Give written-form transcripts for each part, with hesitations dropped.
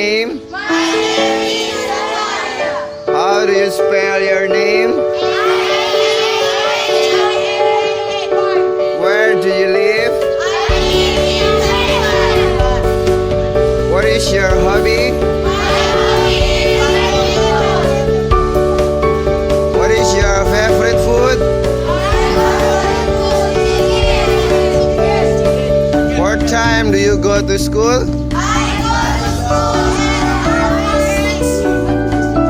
name? My name is Amaya. How do you spell your name? Where do you live? I live in Penerapan. What is your hobby? What is your favorite food? What time do you go to school?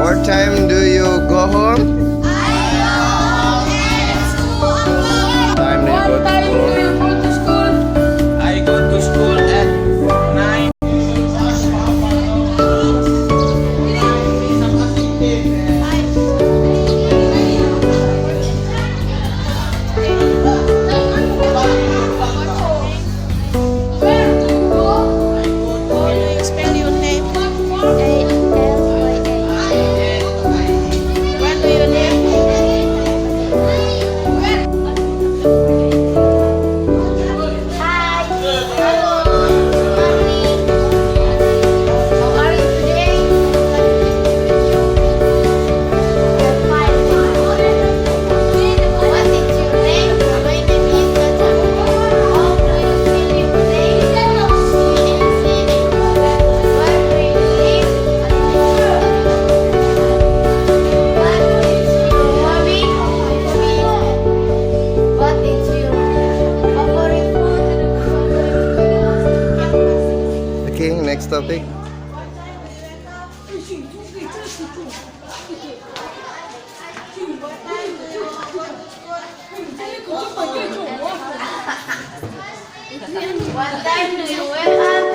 What time do you go home? Time do you go to school? I go to school at 9. Okay, next topic. What time do you wake up?